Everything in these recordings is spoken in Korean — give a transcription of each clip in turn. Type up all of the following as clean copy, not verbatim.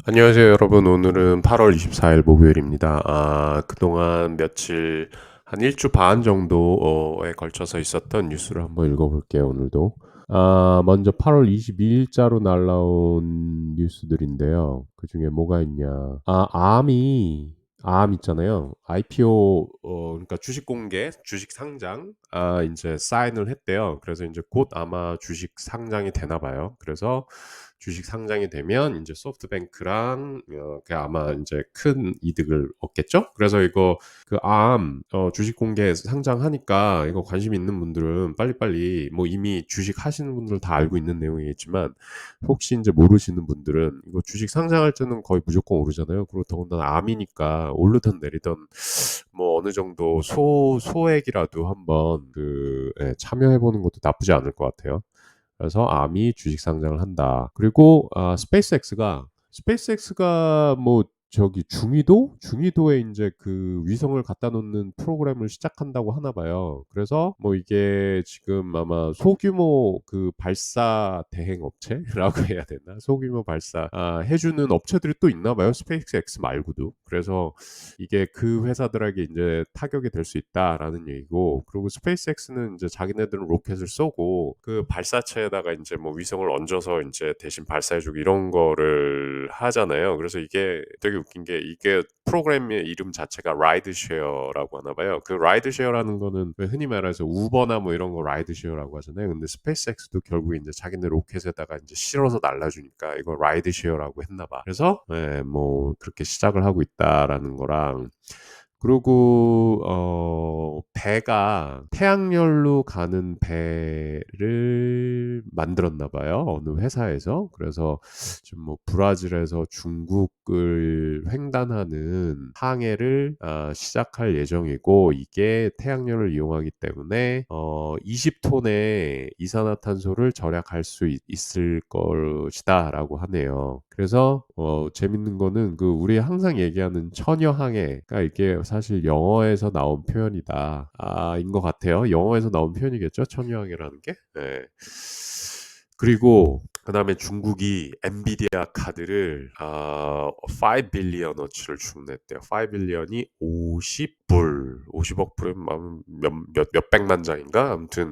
안녕하세요, 여러분. 오늘은 8월 24일 목요일입니다. 그동안 며칠, 한 일주 반 정도에 걸쳐서 있었던 뉴스를 한번 읽어볼게요, 오늘도. 먼저 8월 22일자로 날라온 뉴스들인데요. 그 중에 뭐가 있냐. 암 있잖아요. IPO, 그러니까 주식 공개, 주식 상장, 이제 사인을 했대요. 그래서 이제 곧 아마 주식 상장이 되나 봐요. 그래서 주식 상장이 되면 이제 소프트뱅크랑 그 아마 이제 큰 이득을 얻겠죠? 그래서 이거 주식 공개 상장하니까 이거 관심 있는 분들은 빨리빨리 뭐 이미 주식 하시는 분들 다 알고 있는 내용이겠지만 혹시 이제 모르시는 분들은 이거 주식 상장할 때는 거의 무조건 오르잖아요. 그리고 더군다나 암이니까 오르던 내리던 뭐 어느 정도 소액이라도 한번 참여해 보는 것도 나쁘지 않을 것 같아요. 그래서 암이 주식 상장을 한다. 그리고 스페이스X가 뭐 저기 중위도에 이제 그 위성을 갖다 놓는 프로그램을 시작한다고 하나 봐요. 그래서 뭐 이게 지금 아마 소규모 그 발사 대행 업체라고 해야 되나? 소규모 발사 해주는 업체들이 또 있나 봐요. 스페이스X 말고도. 그래서 이게 그 회사들에게 이제 타격이 될 수 있다라는 얘기고, 그리고 스페이스X는 이제 자기네들은 로켓을 쏘고 그 발사체에다가 이제 뭐 위성을 얹어서 이제 대신 발사해주고 이런 거를 하잖아요. 그래서 이게 되게 웃긴 게 이게 프로그램의 이름 자체가 라이드 쉐어라고 하나 봐요. 그 라이드 쉐어라는 거는 왜 흔히 말해서 우버나 뭐 이런 거 라이드 쉐어라고 하잖아요. 근데 스페이스X도 결국 이제 자기네 로켓에다가 이제 실어서 날라주니까 이거 라이드 쉐어라고 했나 봐. 그래서 뭐 그렇게 시작을 하고 있다라는 거랑, 그리고 배가 태양열로 가는 배를 만들었나 봐요. 어느 회사에서. 그래서 지금 뭐 브라질에서 중국을 횡단하는 항해를 시작할 예정이고, 이게 태양열을 이용하기 때문에 20톤의 이산화탄소를 절약할 수 있을 것이다라고 하네요. 그래서 재밌는 거는 그 우리 항상 얘기하는 처녀항해가 이게 사실 영어에서 나온 표현이다. 인 것 같아요. 영어에서 나온 표현이겠죠? 처녀항해라는 게. 네. 그리고 그다음에 중국이 엔비디아 카드를 5 빌리언어치를 주문했대요. 5 빌리언이 50억 불에 몇백만 장인가? 아무튼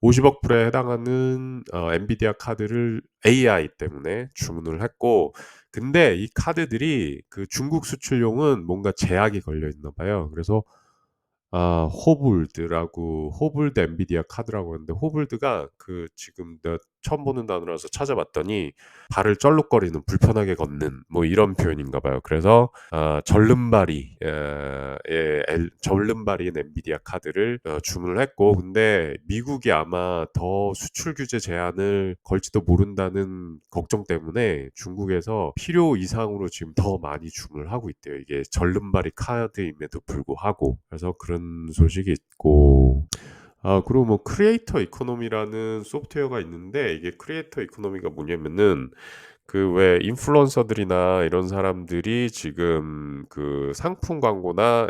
50억 불에 해당하는 엔비디아 카드를 AI 때문에 주문을 했고, 근데 이 카드들이 그 중국 수출용은 뭔가 제약이 걸려 있나 봐요. 그래서 호불드 엔비디아 카드라고 하는데, 호불드가 그 지금 내가 처음 보는 단어라서 찾아봤더니 발을 쩔룩거리는, 불편하게 걷는 뭐 이런 표현인가 봐요. 그래서 절름발이인 엔비디아 카드를 주문을 했고, 근데 미국이 아마 더 수출 규제 제한을 걸지도 모른다는 걱정 때문에 중국에서 필요 이상으로 지금 더 많이 주문을 하고 있대요. 이게 절름발이 카드임에도 불구하고. 그래서 그런 소식이 있고, 그리고 뭐 크리에이터 이코노미라는 소프트웨어가 있는데, 이게 크리에이터 이코노미가 뭐냐면은 그 왜 인플루언서들이나 이런 사람들이 지금 그 상품 광고나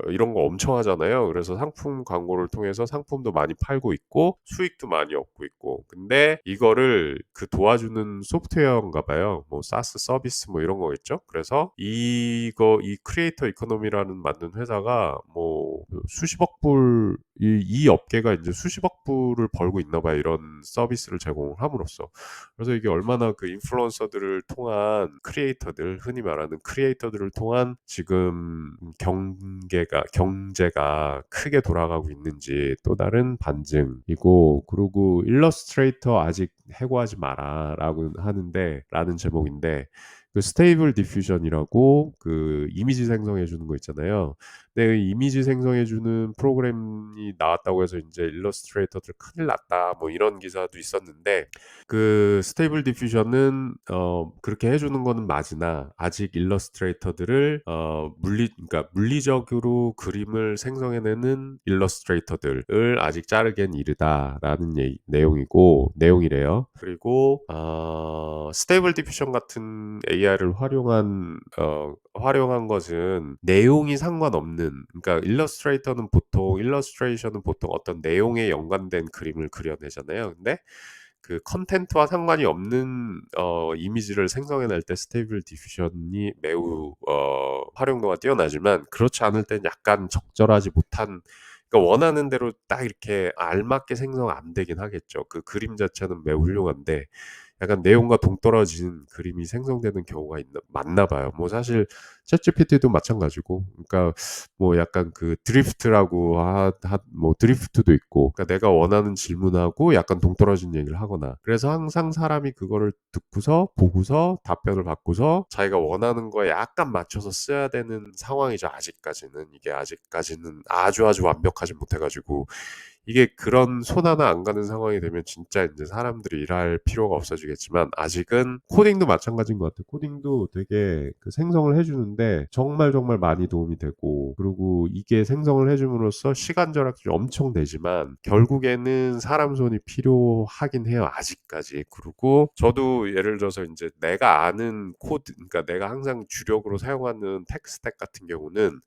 이런 거 엄청 하잖아요. 그래서 상품 광고를 통해서 상품도 많이 팔고 있고 수익도 많이 얻고 있고. 근데 이거를 그 도와주는 소프트웨어인가 봐요. 뭐 사스 서비스 뭐 이런 거겠죠. 그래서 이 크리에이터 이코노미라는 만든 회사가 뭐 수십억 불, 이 업계가 이제 수십억 불을 벌고 있나 봐요. 이런 서비스를 제공을 함으로써. 그래서 이게 얼마나 그 인플루언서들을 통한 흔히 말하는 크리에이터들을 통한 지금 경제가 크게 돌아가고 있는지 또 다른 반증이고, 그리고 일러스트레이터 아직 해고하지 마라라고 하는데, 라는 제목인데, 그 스테이블 디퓨전이라고 그 이미지 생성해 주는 거 있잖아요. 근데 그 이미지 생성해 주는 프로그램이 나왔다고 해서 이제 일러스트레이터들 큰일 났다 뭐 이런 기사도 있었는데, 그 스테이블 디퓨전은 그렇게 해주는 거는 맞으나 아직 일러스트레이터들을 그러니까 물리적으로 그림을 생성해내는 일러스트레이터들을 아직 자르기엔 이르다라는 내용이래요. 그리고 스테이블 디퓨전 같은 AI를 활용한 것은 내용이 상관없는, 그러니까 일러스트레이션은 보통 어떤 내용에 연관된 그림을 그려내잖아요. 근데 그 컨텐츠와 상관이 없는 이미지를 생성해낼 때 스테이블 디퓨전이 매우 활용도가 뛰어나지만 그렇지 않을 땐 약간 적절하지 못한 그러니까 원하는 대로 딱 이렇게 알맞게 생성 안 되긴 하겠죠. 그 그림 자체는 매우 훌륭한데 약간 내용과 동떨어진 그림이 생성되는 경우가 많나 봐요. 뭐 사실 챗GPT도 마찬가지고, 그러니까 뭐 약간 그 드리프트라고 뭐 드리프트도 있고, 그러니까 내가 원하는 질문하고 약간 동떨어진 얘기를 하거나, 그래서 항상 사람이 그거를 듣고서 보고서 답변을 받고서 자기가 원하는 거에 약간 맞춰서 써야 되는 상황이죠. 아직까지는 이게 아직까지는 아주 완벽하지 못해가지고. 이게 그런 손 하나 안 가는 상황이 되면 진짜 이제 사람들이 일할 필요가 없어지겠지만 아직은 코딩도 마찬가지인 것 같아요. 코딩도 되게 그 생성을 해주는데 정말 많이 도움이 되고 그리고 이게 생성을 해줌으로써 시간 절약이 엄청 되지만 결국에는 사람 손이 필요하긴 해요. 아직까지. 그리고 저도 예를 들어서 이제 내가 아는 코드, 그러니까 내가 항상 주력으로 사용하는 텍스택 같은 경우는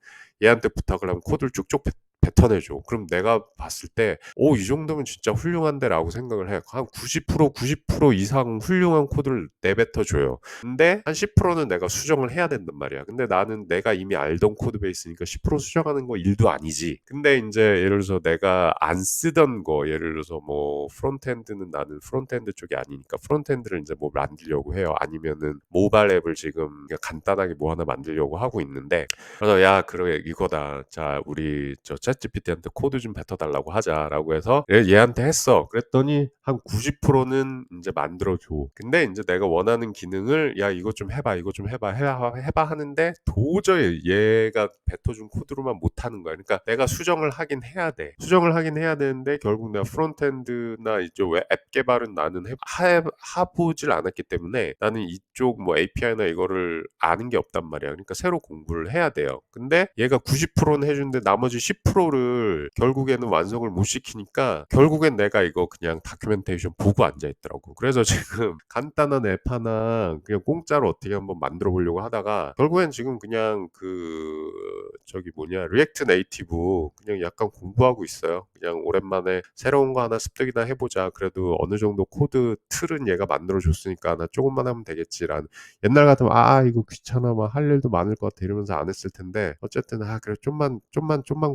얘한테 부탁을 하면 코드를 쭉쭉 뱉어내줘. 그럼 내가 봤을 때, 오, 이 정도면 진짜 훌륭한데 라고 생각을 해요. 한 90% 이상 훌륭한 코드를 내뱉어줘요. 근데 한 10%는 내가 수정을 해야 된단 말이야. 근데 나는 내가 이미 알던 코드 베이스니까 10% 수정하는 거 일도 아니지. 근데 이제 예를 들어서 내가 안 쓰던 거, 예를 들어서 뭐 프론트엔드는 나는 프론트엔드 쪽이 아니니까 프론트엔드를 이제 뭐 만들려고 해요. 아니면은 모바일 앱을 지금 그냥 간단하게 뭐 하나 만들려고 하고 있는데 그래서 야 그래 이거다 자 우리 저 챗GPT한테 코드 좀 뱉어달라고 하자라고 해서 얘한테 했어 그랬더니 한 90%는 이제 만들어줘 근데 이제 내가 원하는 기능을 야 이거 좀 해봐 이거 좀 해봐 하는데 도저히 얘가 뱉어준 코드로만 못하는 거야 그러니까 내가 수정을 하긴 해야 돼 수정을 하긴 해야 되는데 결국 내가 프론트엔드나 이쪽 앱 개발은 나는 해보질 않았기 때문에 나는 이쪽 뭐 API나 이거를 아는 게 없단 말이야 그러니까 새로 공부를 해야 돼요. 근데 얘가 90%는 해주는데 나머지 10%를 결국에는 완성을 못 시키니까 결국엔 내가 이거 그냥 다큐멘테이션 보고 앉아 있더라고. 그래서 지금 간단한 앱 하나 그냥 공짜로 어떻게 한번 만들어 보려고 하다가 결국엔 지금 그냥 그 저기 뭐냐 리액트 네이티브 그냥 약간 공부하고 있어요. 그냥 오랜만에 새로운 거 하나 습득이나 해보자. 그래도 어느 정도 코드 틀은 얘가 만들어 줬으니까 나 조금만 하면 되겠지라는 옛날 같으면 이거 귀찮아 막 할 일도 많을 것 같아 이러면서 안 했을 텐데 어쨌든 그래 좀만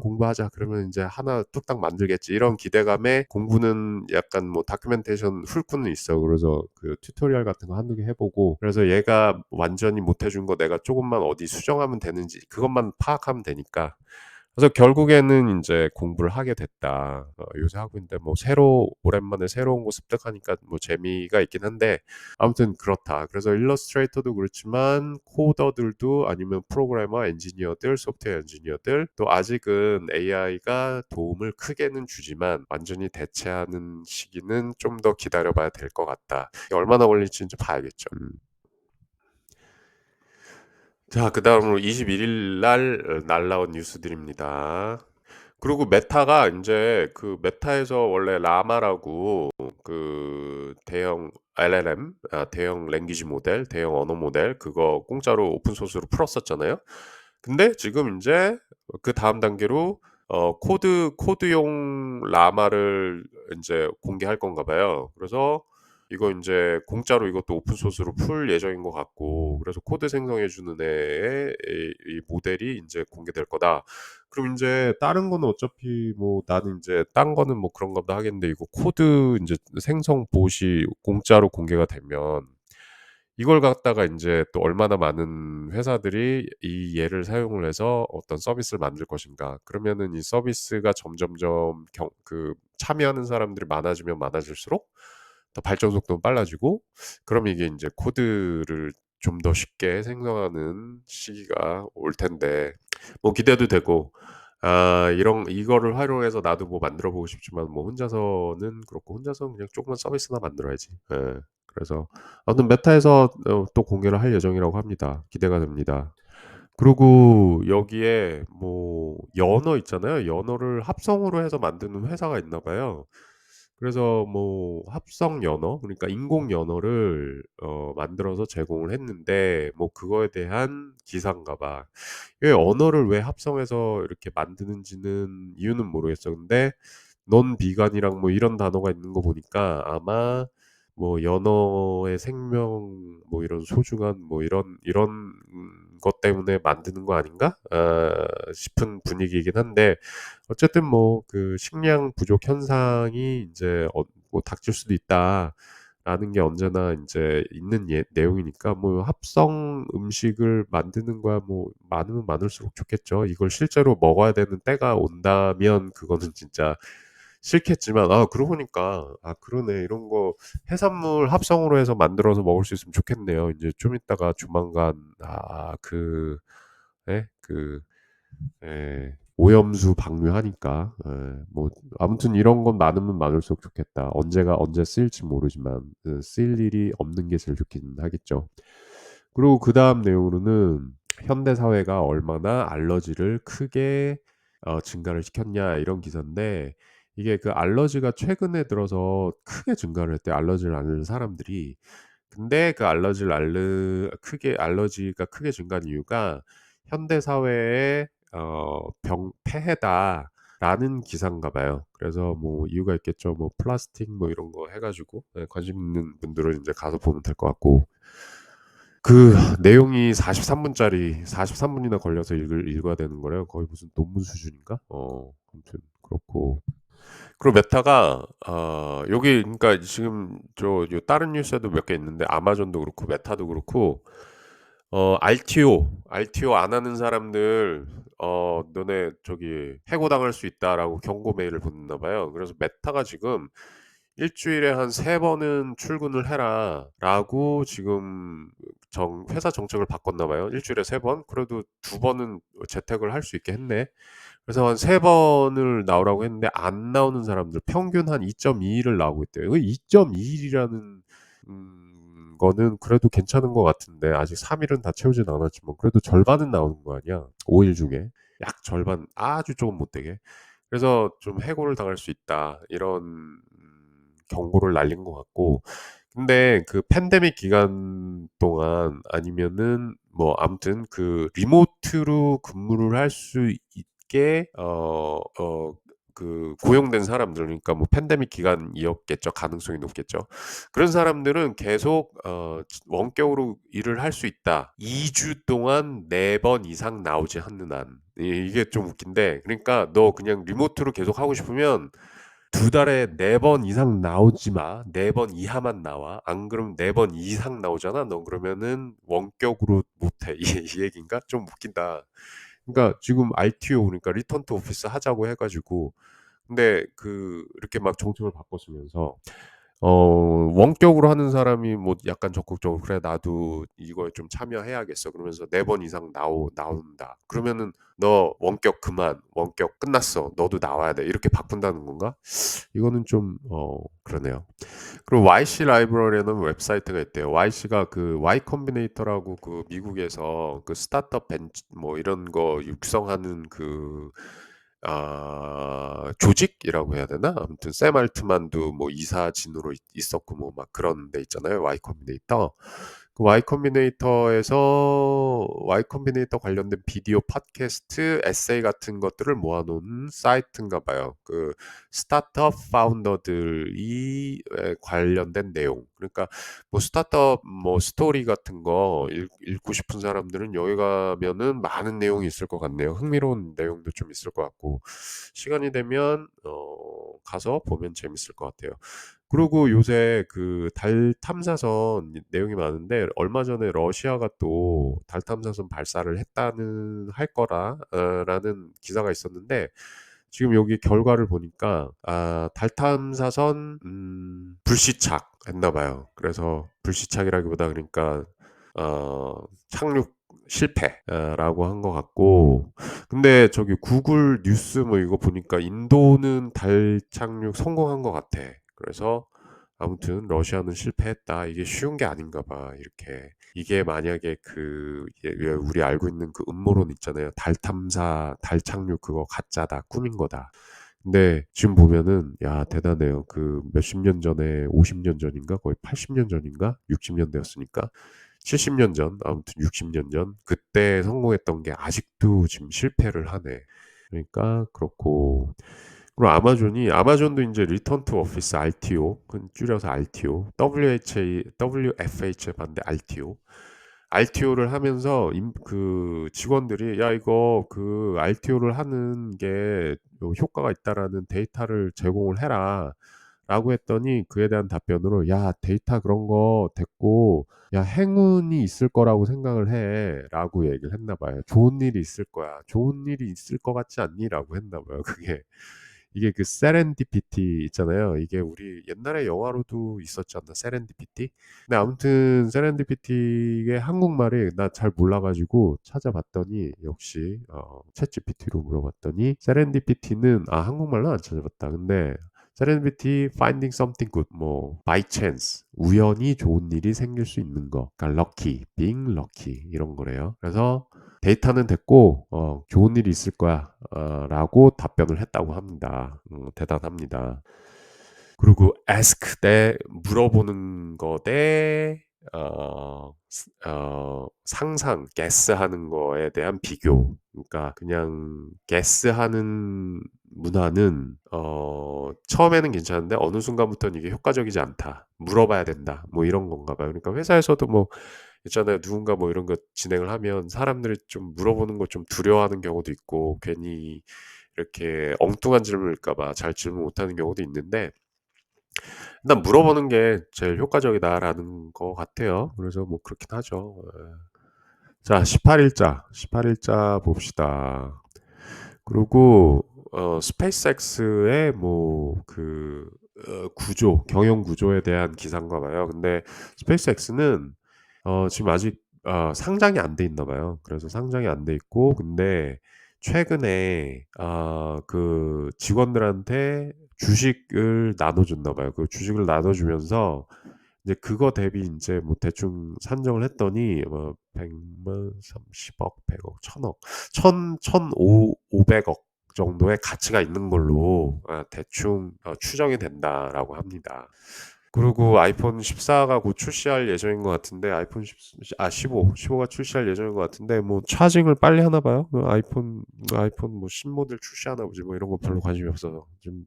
공부하자 그러면 이제 하나 뚝딱 만들겠지 이런 기대감에 공부는 약간 뭐 다큐멘테이션 훑고는 있어 그래서 그 튜토리얼 같은 거 한두 개 해보고 그래서 얘가 완전히 못 해준 거 내가 조금만 어디 수정하면 되는지 그것만 파악하면 되니까 그래서 결국에는 이제 공부를 하게 됐다. 요새 하고 있는데 뭐 오랜만에 새로운 거 습득하니까 뭐 재미가 있긴 한데 아무튼 그렇다. 그래서 일러스트레이터도 그렇지만 코더들도 아니면 프로그래머, 엔지니어들, 소프트웨어 엔지니어들 또 아직은 AI가 도움을 크게는 주지만 완전히 대체하는 시기는 좀 더 기다려봐야 될 것 같다. 얼마나 걸릴지 이제 봐야겠죠. 자, 그 다음으로 21일 날 날라온 뉴스들입니다. 그리고 메타가 이제 그 메타에서 원래 라마라고 그 대형 LLM, 대형 랭귀지 모델, 대형 언어 모델 그거 공짜로 오픈 소스로 풀었었잖아요. 근데 지금 이제 그 다음 단계로 코드용 라마를 이제 공개할 건가 봐요. 그래서 이거 이제 공짜로 이것도 오픈 소스로 풀 예정인 것 같고, 그래서 코드 생성해 주는 애의 이 모델이 이제 공개될 거다. 그럼 이제 다른 거는 어차피 뭐 나는 이제 딴 거는 뭐 그런 거다 하겠는데 이거 코드 이제 생성 봇이 공짜로 공개가 되면 이걸 갖다가 이제 또 얼마나 많은 회사들이 이 얘를 사용을 해서 어떤 서비스를 만들 것인가. 그러면은 이 서비스가 점점점 참여하는 사람들이 많아지면 많아질수록 더 발전 속도는 빨라지고 그럼 이게 이제 코드를 좀 더 쉽게 생성하는 시기가 올 텐데 뭐 기대도 되고 이거를 활용해서 나도 뭐 만들어 보고 싶지만 뭐 혼자서는 그렇고 혼자서는 그냥 조그만 서비스나 만들어야지. 예. 그래서 아무튼 메타에서 또 공개를 할 예정이라고 합니다. 기대가 됩니다. 그리고 여기에 뭐 연어 있잖아요. 연어를 합성으로 해서 만드는 회사가 있나 봐요. 그래서 뭐 합성 연어 그러니까 인공 연어를 만들어서 제공을 했는데 뭐 그거에 대한 기사인가 봐. 이 언어를 왜 합성해서 이렇게 만드는지는 이유는 모르겠어. 근데 넌 비간이랑 뭐 이런 단어가 있는 거 보니까 아마 뭐 연어의 생명 뭐 이런 소중한 뭐 이런 것 때문에 만드는 거 아닌가? 싶은 분위기이긴 한데 어쨌든 뭐 그 식량 부족 현상이 이제 뭐 닥칠 수도 있다라는 게 언제나 이제 있는 내용이니까 뭐 합성 음식을 만드는 거야 뭐 많으면 많을수록 좋겠죠. 이걸 실제로 먹어야 되는 때가 온다면 그거는 진짜 싫겠지만 그러고 보니까 그러네. 이런 거 해산물 합성으로 해서 만들어서 먹을 수 있으면 좋겠네요. 이제 좀 있다가 조만간 예? 오염수 방류하니까 뭐 아무튼 이런 건 많으면 많을수록 좋겠다. 언제 쓰일지 모르지만 쓰일 일이 없는 게 제일 좋긴 하겠죠. 그리고 그다음 내용으로는 현대 사회가 얼마나 알러지를 크게 증가를 시켰냐 이런 기사인데 이게 그 알러지가 최근에 들어서 크게 증가를 했대요. 알러지를 앓는 사람들이. 근데 그 알러지가 크게 증가한 이유가 현대 사회의 폐해다라는 기사인가 봐요. 그래서 뭐 이유가 있겠죠. 뭐 플라스틱 뭐 이런 거 해가지고 관심 있는 분들은 이제 가서 보면 될 것 같고 그 내용이 43분짜리 43분이나 걸려서 읽어야 되는 거래요. 거의 무슨 논문 수준인가? 아무튼 그렇고 그리고 메타가 여기 그러니까 지금 요 다른 뉴스에도 몇 개 있는데 아마존도 그렇고 메타도 그렇고 RTO 안 하는 사람들 너네 저기 해고당할 수 있다라고 경고 메일을 보냈나 봐요. 그래서 메타가 지금 일주일에 한 3번은 출근을 해라라고 지금 회사 정책을 바꿨나 봐요. 일주일에 3번. 그래도 2번은 재택을 할 수 있게 했네. 그래서 한 3번을 나오라고 했는데 안 나오는 사람들 평균 한 2.2일을 나오고 있대요. 2.2일이라는 거는 그래도 괜찮은 것 같은데 아직 3일은 다 채우진 않았지만 그래도 절반은 나오는 거 아니야. 5일 중에 약 절반 아주 조금 못되게. 그래서 좀 해고를 당할 수 있다 이런 경고를 날린 것 같고 근데 그 팬데믹 기간 동안 아니면은 뭐 아무튼 그 리모트로 근무를 할 수 있게 그 고용된 사람들 그러니까 뭐 팬데믹 기간이었겠죠. 가능성이 높겠죠. 그런 사람들은 계속 원격으로 일을 할 수 있다. 2주 동안 4번 이상 나오지 않는 한. 이게 좀 웃긴데 그러니까 너 그냥 리모트로 계속 하고 싶으면 2달에 4번 이상 나오지 마. 4번 이하만 나와. 안 그러면 4번 이상 나오잖아. 너 그러면은 원격으로 못해. 이 얘기인가? 좀 웃긴다. 그러니까 지금 RTO 그러니까 리턴 투 오피스 하자고 해가지고 근데 이렇게 막 정책을 바꿨으면서 원격으로 하는 사람이 뭐 약간 적극적으로 그래 나도 이거에 좀 참여해야겠어 그러면서 4번 이상 나온다 그러면은 너 원격 그만 원격 끝났어 너도 나와야 돼 이렇게 바꾼다는 건가? 이거는 좀 그러네요. 그리고 YC 라이브러리라는 웹사이트가 있대요. YC가 그 Y 컴비네이터라고 그 미국에서 그 스타트업 벤치 뭐 이런 거 육성하는 조직이라고 해야 되나? 아무튼 샘 알트만도 뭐 이사진으로 있었고 뭐 막 그런 데 있잖아요. Y 컴비네이터. 그 Y 컴비네이터 관련된 비디오 팟캐스트, 에세이 같은 것들을 모아놓은 사이트인가 봐요. 그 스타트업 파운더들이 관련된 내용. 그러니까 뭐 스타트업 뭐 스토리 같은 거 읽고 싶은 사람들은 여기 가면은 많은 내용이 있을 것 같네요. 흥미로운 내용도 좀 있을 것 같고 시간이 되면 가서 보면 재밌을 것 같아요. 그리고 요새 그 달 탐사선 내용이 많은데 얼마 전에 러시아가 또 달 탐사선 발사를 할 거라라는 기사가 있었는데 지금 여기 결과를 보니까 달 탐사선 불시착 했나 봐요. 그래서 불시착이라기보다 그러니까 착륙 실패라고 한 것 같고 근데 저기 구글 뉴스 뭐 이거 보니까 인도는 달 착륙 성공한 것 같아. 그래서 아무튼 러시아는 실패했다. 이게 쉬운 게 아닌가 봐. 이렇게 이게 만약에 왜 우리 알고 있는 그 음모론 있잖아요. 달 탐사, 달 착륙 그거 가짜다, 꾸민 거다. 근데 지금 보면은 야 대단해요. 그 몇십 년 전에 50년 전인가 거의 80년 전인가 60년 대였으니까 70년 전 아무튼 60년 전 그때 성공했던 게 아직도 지금 실패를 하네. 그러니까 그렇고 그리고 아마존도 이제 리턴 투 오피스 RTO, 그 줄여서 RTO, WFH에 봤는데 RTO를 하면서 그 직원들이 야 이거 그 RTO를 하는 게 효과가 있다라는 데이터를 제공을 해라. 라고 했더니 그에 대한 답변으로 야 데이터 그런 거 됐고 야 행운이 있을 거라고 생각을 해 라고 얘기를 했나 봐요. 좋은 일이 있을 거야. 좋은 일이 있을 것 같지 않니? 라고 했나 봐요. 그게 이게 그 세렌디피티 있잖아요. 이게 우리 옛날에 영화로도 있었지 않나? 세렌디피티? 근데 아무튼 세렌디피티의 한국말이 나 잘 몰라가지고 찾아봤더니 역시 챗GPT로 물어봤더니 세렌디피티는 한국말로 안 찾아봤다. 근데 세렌디피티 finding something good 뭐 by chance 우연히 좋은 일이 생길 수 있는 거 그러니까 lucky being lucky 이런 거래요. 그래서 데이터는 됐고 좋은 일이 있을 거야 라고 답변을 했다고 합니다. 대단합니다. 그리고 ask 대 물어보는 거 대 상상, guess 하는 거에 대한 비교. 그러니까 그냥 guess 하는 문화는 처음에는 괜찮은데 어느 순간부터는 이게 효과적이지 않다. 물어봐야 된다. 뭐 이런 건가 봐요. 그러니까 회사에서도 뭐 있잖아요. 누군가 뭐 이런 거 진행을 하면 사람들이 좀 물어보는 거 좀 두려워하는 경우도 있고 괜히 이렇게 엉뚱한 질문일까 봐 잘 질문 못하는 경우도 있는데 일단 물어보는 게 제일 효과적이다라는 것 같아요. 그래서 뭐 그렇긴 하죠. 자, 18일자 봅시다. 그리고 스페이스X의 뭐 그 경영 구조에 대한 기사인가 봐요. 근데 스페이스X는 지금 아직 상장이 안 돼 있나 봐요. 그래서 상장이 안 돼 있고 근데 최근에 그 직원들한테 주식을 나눠줬나 봐요. 그 주식을 나눠주면서 이제 그거 대비 이제 뭐 대충 산정을 했더니 뭐 100만, 30억, 100억, 1000억, 500억 정도의 가치가 있는 걸로 대충 추정이 된다라고 합니다. 그리고 아이폰 14가 곧 출시할 예정인 것 같은데 아이폰 15가 출시할 예정인 것 같은데 뭐 차징을 빨리 하나 봐요. 그 아이폰 뭐 신모델 출시하나 보지 뭐 이런 거 별로 관심이 없어서 좀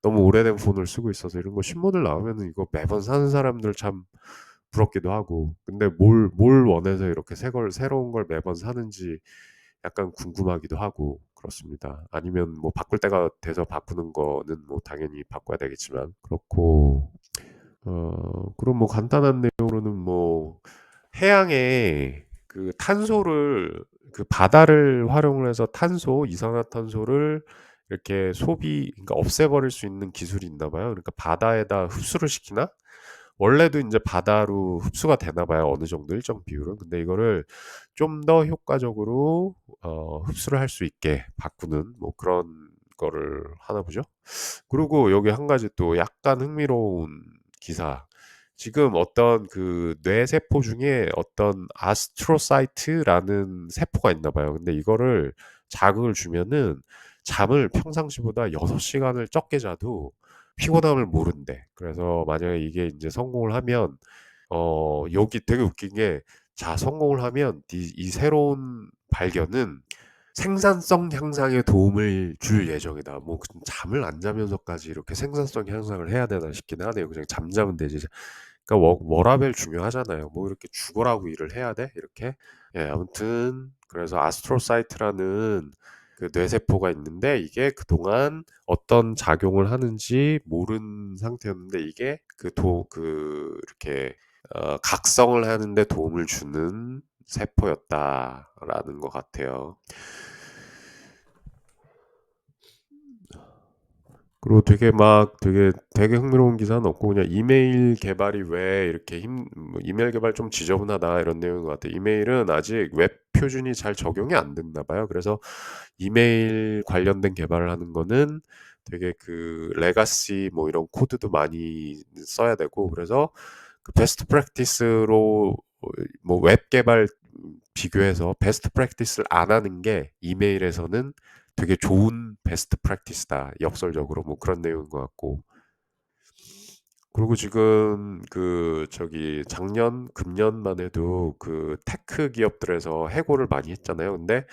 너무 오래된 폰을 쓰고 있어서 이런 거 신모델 나오면은 이거 매번 사는 사람들 참 부럽기도 하고 근데 뭘 원해서 이렇게 새로운 걸 매번 사는지 약간 궁금하기도 하고 그렇습니다. 아니면 뭐 바꿀 때가 돼서 바꾸는 거는 뭐 당연히 바꿔야 되겠지만 그렇고 그럼 뭐 간단한 내용으로는 뭐 해양에 그 탄소를 그 바다를 활용을 해서 이산화탄소를 이렇게 그러니까 없애버릴 수 있는 기술이 있나 봐요. 그러니까 바다에다 흡수를 시키나? 원래도 이제 바다로 흡수가 되나 봐요. 어느 정도 일정 비율은. 근데 이거를 좀 더 효과적으로 흡수를 할 수 있게 바꾸는 뭐 그런 거를 하나 보죠. 그리고 여기 한 가지 또 약간 흥미로운 기사. 지금 어떤 그 뇌세포 중에 어떤 아스트로사이트라는 세포가 있나 봐요. 근데 이거를 자극을 주면은 잠을 평상시보다 6시간을 적게 자도 피곤함을 모른대. 그래서 만약에 이게 이제 성공을 하면 여기 되게 웃긴 게 성공을 하면 이 새로운 발견은 생산성 향상에 도움을 줄 예정이다. 뭐 잠을 안 자면서까지 이렇게 생산성 향상을 해야 되나 싶긴 하네요. 그냥 잠자면 되지. 그러니까 워라밸 중요하잖아요. 뭐 이렇게 죽어라고 일을 해야 돼? 이렇게. 예, 아무튼 그래서 아스트로사이트라는 그 뇌세포가 있는데 이게 그동안 어떤 작용을 하는지 모르는 상태였는데 이게 이렇게 각성을 하는데 도움을 주는 세포였다라는 것 같아요. 그리고 되게 흥미로운 기사는 없고 그냥 이메일 개발이 왜 이렇게 뭐 이메일 개발 좀 지저분하다 이런 내용인 것 같아요. 이메일은 아직 웹 표준이 잘 적용이 안 됐나 봐요. 그래서 이메일 관련된 개발을 하는 거는 되게 그 레가시 뭐 이런 코드도 많이 써야 되고 그래서 그 베스트 프랙티스로 뭐 웹 개발 비교해서 베스트 프랙티스를 안 하는 게 이메일에서는 되게 좋은 베스트 프랙티스다. 역설적으로 뭐 그런 내용인 것 같고. 그리고 지금 작년, 금년만 해도 그 테크 기업들에서 해고를 많이 했잖아요. 근데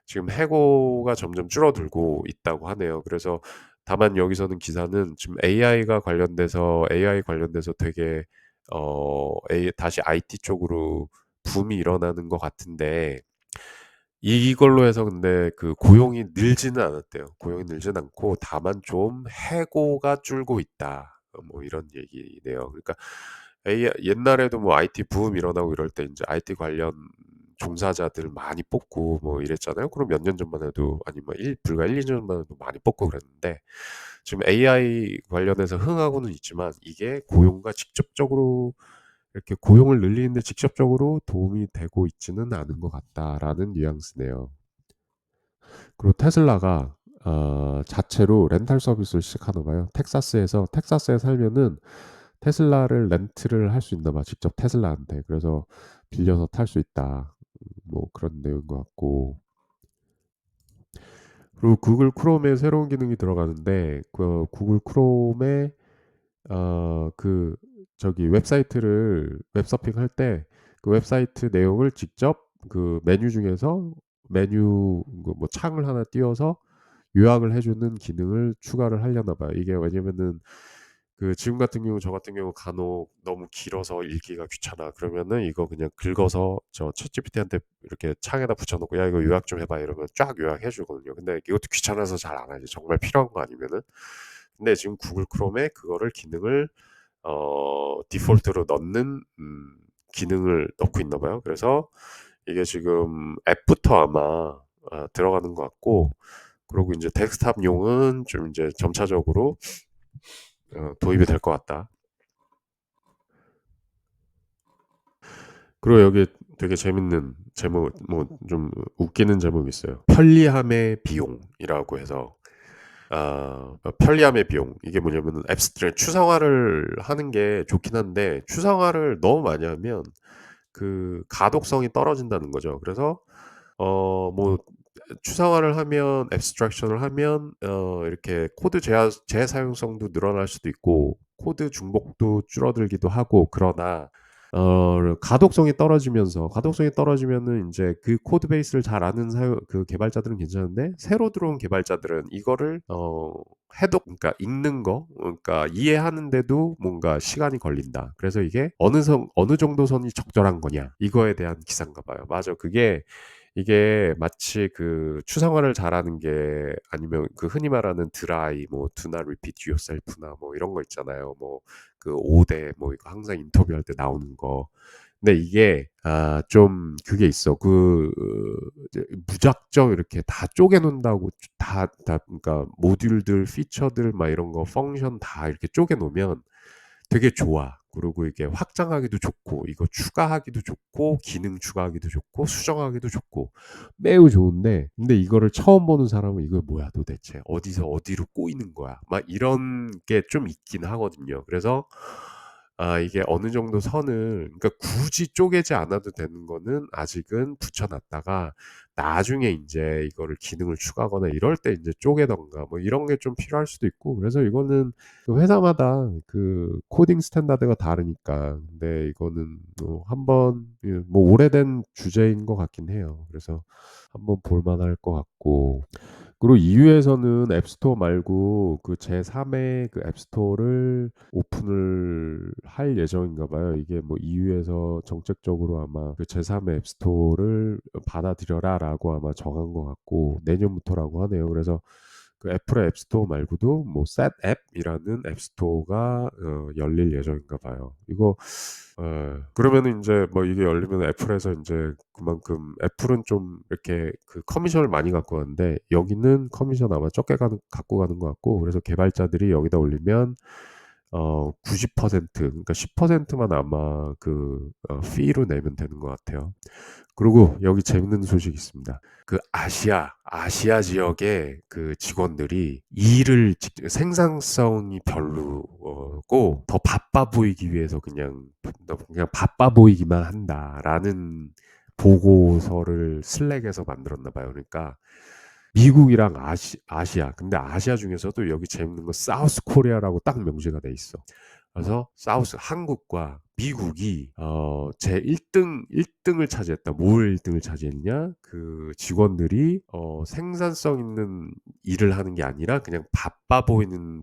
지금 해고가 점점 줄어들고 있다고 하네요. 그래서 다만 여기서는 기사는 지금 AI 관련돼서 되게 다시 IT 쪽으로 붐이 일어나는 것 같은데 이걸로 해서 근데 그 고용이 늘지는 않았대요. 고용이 늘지는 않고 다만 좀 해고가 줄고 있다. 뭐 이런 얘기네요. 그러니까 옛날에도 뭐 IT 붐 일어나고 이럴 때 이제 IT 관련 종사자들 많이 뽑고 뭐 이랬잖아요. 그럼 몇 년 전만 해도 아니 뭐 불과 1, 2년 전만 해도 많이 뽑고 그랬는데 지금 AI 관련해서 흥하고는 있지만 이게 고용과 직접적으로 이렇게 고용을 늘리는데 직접적으로 도움이 되고 있지는 않은 것 같다라는 뉘앙스네요. 그리고 테슬라가 자체로 렌탈 서비스를 시작하나 봐요. 텍사스에 살면은 테슬라를 렌트를 할 수 있나 봐. 직접 테슬라한테. 그래서 빌려서 탈 수 있다. 뭐 그런 내용인 것 같고. 그리고 구글 크롬에 새로운 기능이 들어가는데 그 구글 크롬에 그 저기 웹사이트를 웹서핑할 때 그 웹사이트 내용을 직접 그 메뉴 중에서 뭐 창을 하나 띄워서 요약을 해주는 기능을 추가를 하려나 봐요. 이게 왜냐면은 그 지금 같은 경우 저 같은 경우 간혹 너무 길어서 읽기가 귀찮아. 그러면은 이거 그냥 긁어서 저 챗GPT한테 이렇게 창에다 붙여놓고 야 이거 요약 좀 해봐 이러면 쫙 요약해 주거든요. 근데 이것도 귀찮아서 잘 안 하지. 정말 필요한 거 아니면은. 근데 지금 구글 크롬에 그거를 기능을 디폴트로 넣는 기능을 넣고 있나 봐요. 그래서 이게 지금 앱부터 아마 들어가는 것 같고 그리고 이제 데스크탑용은 좀 이제 점차적으로 도입이 될 것 같다. 그리고 여기 되게 재밌는 제목, 뭐 좀 웃기는 제목이 있어요. 편리함의 비용이라고 해서 편리함의 비용 이게 뭐냐면은 앱스트레 추상화를 하는 게 좋긴 한데 추상화를 너무 많이 하면 그 가독성이 떨어진다는 거죠. 그래서 뭐 추상화를 하면 abstraction을 하면 이렇게 코드 재사용성도 늘어날 수도 있고 코드 중복도 줄어들기도 하고 그러나 가독성이 떨어지면은 인제 그 코드 베이스를 잘 아는 사용 그 개발자들은 괜찮은데 새로 들어온 개발자들은 이거를 해독 그러니까 읽는 거 그러니까 이해하는데도 뭔가 시간이 걸린다. 그래서 이게 어느 정도 선이 적절한 거냐 이거에 대한 기사인가 봐요. 맞아. 이게 마치 그 추상화를 잘하는 게 아니면 그 흔히 말하는 드라이 뭐 do not repeat yourself나 뭐 이런 거 있잖아요. 뭐 그 5대 뭐 이거 항상 인터뷰할 때 나오는 거. 근데 이게 좀 그게 있어. 이제 무작정 이렇게 다 쪼개 놓는다고 다 그러니까 모듈들, 피처들 막 이런 거 펑션 다 이렇게 쪼개 놓으면 되게 좋아. 그리고 이게 확장하기도 좋고 이거 추가하기도 좋고 기능 추가하기도 좋고 수정하기도 좋고 매우 좋은데 근데 이거를 처음 보는 사람은 '이거 뭐야 도대체. 어디서 어디로 꼬이는 거야.' 막 이런 게 좀 있긴 하거든요. 그래서 이게 어느 정도 선을 그러니까 굳이 쪼개지 않아도 되는 거는 아직은 붙여 놨다가 나중에 인제 이거를 기능을 추가하거나 이럴 때 인제 쪼개든가 뭐 이런 게 좀 필요할 수도 있고 그래서 이거는 그 회사마다 그 코딩 스탠다드가 다르니까. 근데 이거는 뭐 한번 뭐 오래된 주제인 것 같긴 해요. 그래서 한번 볼 만할 것 같고. 그리고 EU에서는 앱스토어 말고 그 제3의 그 앱스토어를 오픈을 할 예정인가 봐요. 이게 뭐 EU에서 정책적으로 아마 그 제3의 앱스토어를 받아들여라라고 아마 정한 것 같고 내년부터라고 하네요. 그래서 그 애플의 앱스토어 말고도 뭐 셋앱이라는 앱스토어가 열릴 예정인가 봐요. 이거 그러면은 인제 뭐 이게 열리면 애플에서 인제 그만큼 애플은 좀 이렇게 그 커미션을 많이 갖고 가는데 여기는 커미션 아마 적게 갖고 가는 것 같고 그래서 개발자들이 여기다 올리면 90% 그러니까 10%만 아마 fee로 내면 되는 것 같아요. 그리고 여기 재밌는 소식이 있습니다. 그 아시아 지역의 그 직원들이 생산성이 별로고 더 바빠 보이기 위해서 그냥 바빠 보이기만 한다라는 보고서를 슬랙에서 만들었나 봐요. 그러니까 미국이랑 아시아. 근데 아시아 중에서도 여기 재밌는 건 사우스 코리아라고 딱 명시가 돼 있어. 그래서 사우스 한국과 미국이 제 1등을 차지했다. 뭘 1등을 차지했냐? 그 직원들이 생산성 있는 일을 하는 게 아니라 그냥 바빠 보이는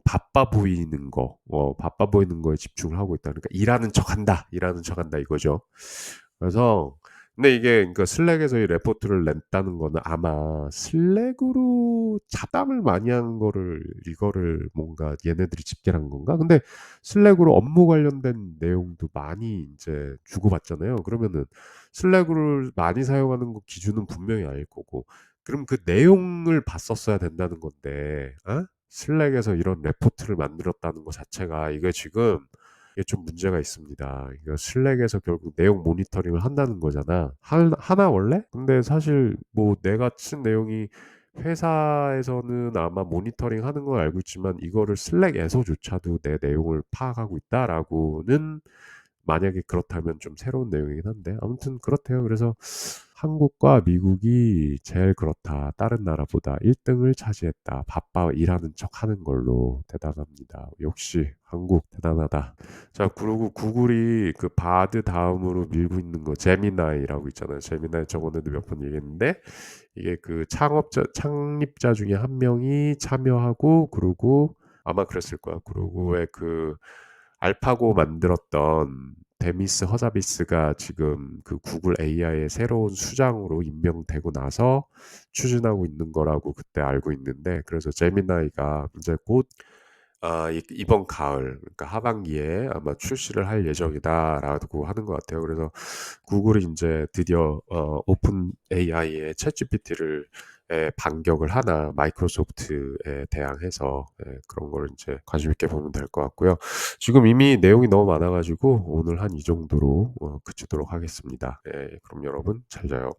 거에 집중을 하고 있다. 그러니까 일하는 척한다 이거죠. 그래서 근데 이게 그러니까 슬랙에서 이 레포트를 냈다는 거는 아마 슬랙으로 잡담을 많이 한 거를 이거를 뭔가 얘네들이 집계한 건가? 근데 슬랙으로 업무 관련된 내용도 많이 이제 주고받잖아요. 그러면은 슬랙을 많이 사용하는 거 기준은 분명히 알 거고, 그럼 그 내용을 봤었어야 된다는 건데, 슬랙에서 이런 레포트를 만들었다는 것 자체가 이게 지금 이게 좀 문제가 있습니다. 이거 슬랙에서 결국 내용 모니터링을 한다는 거잖아. 하나 원래? 근데 사실 뭐 내가 쓴 내용이 회사에서는 아마 모니터링 하는 걸 알고 있지만 이거를 슬랙에서조차도 내 내용을 파악하고 있다라고는 만약에 그렇다면 좀 새로운 내용이긴 한데 아무튼 그렇대요. 그래서 한국과 미국이 제일 그렇다. 다른 나라보다 1등을 차지했다. 바빠 일하는 척 하는 걸로 대단합니다. 역시 한국 대단하다. 자, 그리고 구글이 그 바드 다음으로 밀고 있는 거 제미나이라고 있잖아요. 제미나이 저번에도 몇 번 얘기했는데 이게 그 창립자 중에 한 명이 참여하고 그러고 아마 그랬을 거야. 그리고 왜 그 알파고 만들었던 데미스 허자비스가 지금 그 구글 AI의 새로운 수장으로 임명되고 나서 추진하고 있는 거라고 그때 알고 있는데 그래서 제미나이가 이제 곧 이번 가을, 그러니까 하반기에 아마 출시를 할 예정이다라고 하는 것 같아요. 그래서 구글이 이제 드디어 오픈 AI의 챗GPT를 반격을 하나 마이크로소프트에 대항해서 그런 걸 이제 관심 있게 보면 될 것 같고요. 지금 이미 내용이 너무 많아가지고 오늘 한 이 정도로 그치도록 하겠습니다. 그럼 여러분 잘 자요.